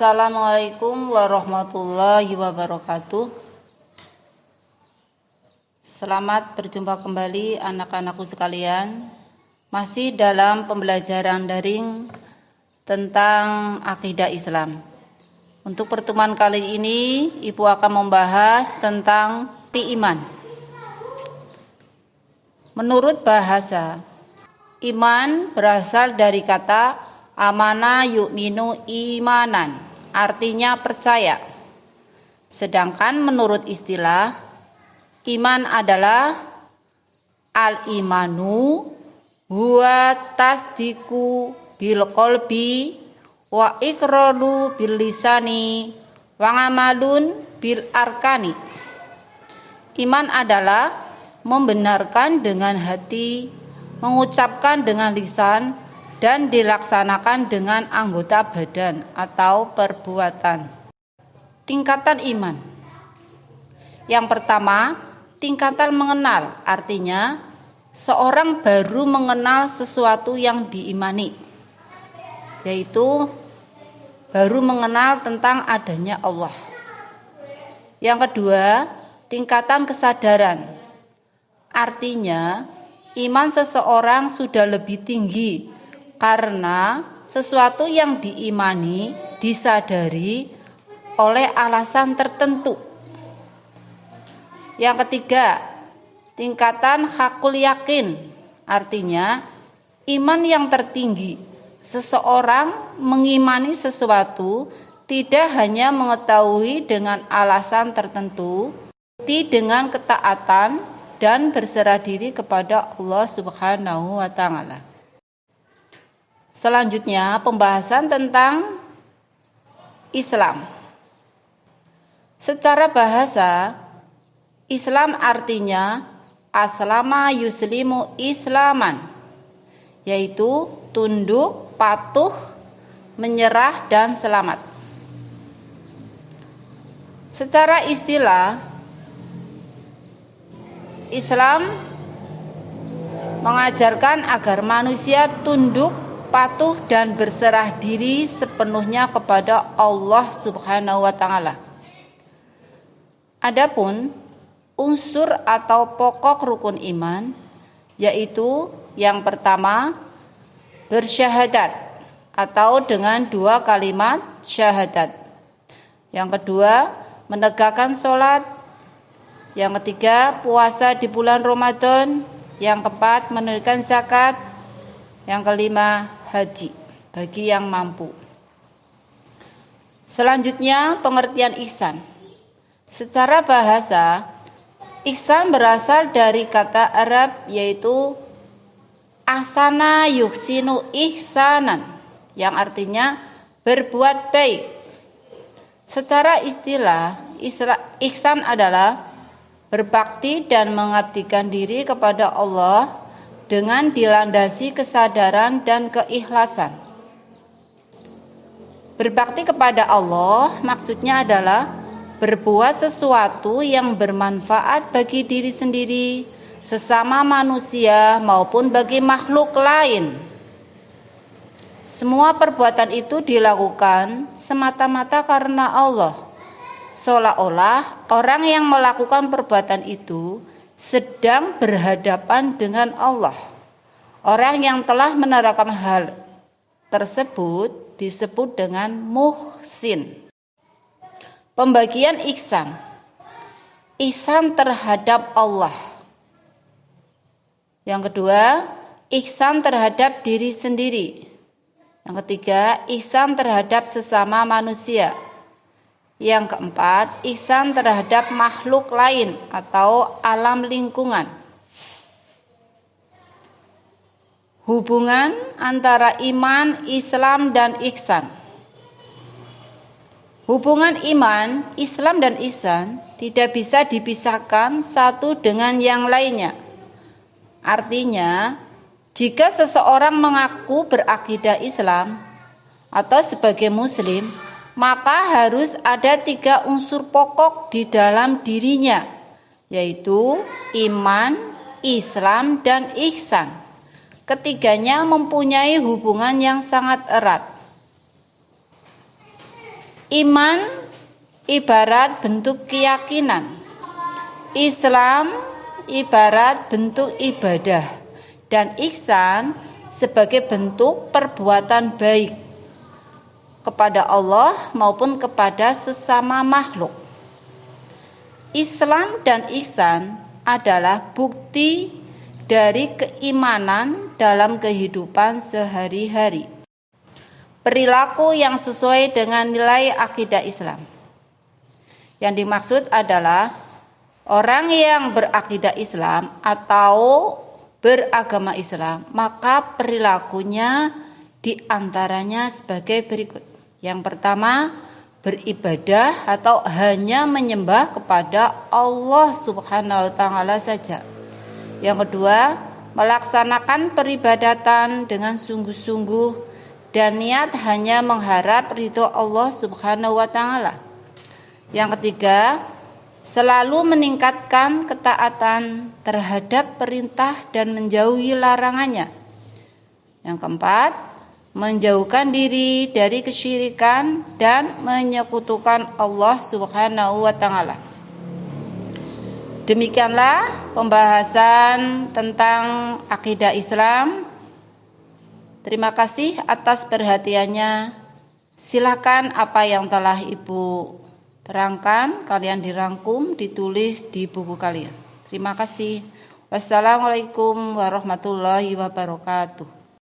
Assalamualaikum warahmatullahi wabarakatuh. Selamat berjumpa kembali anak-anakku sekalian. Masih dalam pembelajaran daring tentang akidah Islam. Untuk pertemuan kali ini, Ibu akan membahas tentang iman. Menurut bahasa, iman berasal dari kata amana yu'minu imanan, artinya percaya. Sedangkan menurut istilah, iman adalah al-imanu huwa tasdiku bil qalbi wa iqraru bil lisani wa ngamalun bil arkani. Iman adalah membenarkan dengan hati, mengucapkan dengan lisan, dan dilaksanakan dengan anggota badan atau perbuatan. Tingkatan iman. Yang pertama, tingkatan mengenal, artinya seorang baru mengenal sesuatu yang diimani, yaitu baru mengenal tentang adanya Allah. Yang kedua, tingkatan kesadaran, artinya iman seseorang sudah lebih tinggi karena sesuatu yang diimani disadari oleh alasan tertentu. Yang ketiga, tingkatan hakul yakin, artinya iman yang tertinggi. Seseorang mengimani sesuatu tidak hanya mengetahui dengan alasan tertentu, tapi dengan ketaatan dan berserah diri kepada Allah Subhanahu wa Ta'ala. Selanjutnya, pembahasan tentang Islam. Secara bahasa, Islam artinya aslama yuslimu islaman, yaitu tunduk, patuh, menyerah, dan selamat. Secara istilah, Islam mengajarkan agar manusia tunduk, patuh, dan berserah diri sepenuhnya kepada Allah Subhanahu wa Ta'ala. Adapun unsur atau pokok rukun iman, yaitu yang pertama, bersyahadat atau dengan 2 kalimat syahadat. Yang kedua, menegakkan sholat. Yang ketiga, puasa di bulan Ramadan. Yang keempat, menunaikan zakat. Yang kelima, haji bagi yang mampu. Selanjutnya, pengertian ihsan. Secara bahasa, ihsan berasal dari kata Arab yaitu ahsana yuhsinu ihsanan, yang artinya berbuat baik. Secara istilah, ihsan adalah berbakti dan mengabdikan diri kepada Allah dengan dilandasi kesadaran dan keikhlasan. Berbakti kepada Allah maksudnya adalah berbuat sesuatu yang bermanfaat bagi diri sendiri, sesama manusia maupun bagi makhluk lain. Semua perbuatan itu dilakukan semata-mata karena Allah, seolah-olah orang yang melakukan perbuatan itu sedang berhadapan dengan Allah. Orang yang telah menerapkan hal tersebut disebut dengan muhsin. Pembagian ihsan. Ihsan terhadap Allah. Yang kedua, ihsan terhadap diri sendiri. Yang ketiga, ihsan terhadap sesama manusia. Yang keempat, ihsan terhadap makhluk lain atau alam lingkungan. Hubungan antara iman, Islam, dan ihsan. Hubungan iman, Islam, dan ihsan tidak bisa dipisahkan satu dengan yang lainnya. Artinya, jika seseorang mengaku berakidah Islam atau sebagai Muslim, maka harus ada 3 unsur pokok di dalam dirinya, yaitu iman, Islam, dan ihsan. Ketiganya mempunyai hubungan yang sangat erat. Iman ibarat bentuk keyakinan. Islam ibarat bentuk ibadah. Dan ihsan sebagai bentuk perbuatan baik kepada Allah maupun kepada sesama makhluk. Islam dan ihsan adalah bukti dari keimanan dalam kehidupan sehari-hari. Perilaku yang sesuai dengan nilai akidah Islam. Yang dimaksud adalah orang yang berakidah Islam atau beragama Islam, maka perilakunya diantaranya sebagai berikut. Yang pertama, beribadah atau hanya menyembah kepada Allah Subhanahu wa taala saja. Yang kedua, melaksanakan peribadatan dengan sungguh-sungguh dan niat hanya mengharap ridho Allah Subhanahu wa taala. Yang ketiga, selalu meningkatkan ketaatan terhadap perintah dan menjauhi larangannya. Yang keempat, menjauhkan diri dari kesyirikan dan menyekutukan Allah Subhanahu wa taala. Demikianlah pembahasan tentang akidah Islam. Terima kasih atas perhatiannya. Silakan apa yang telah Ibu terangkan, kalian dirangkum, ditulis di buku kalian. Terima kasih. Wassalamualaikum warahmatullahi wabarakatuh.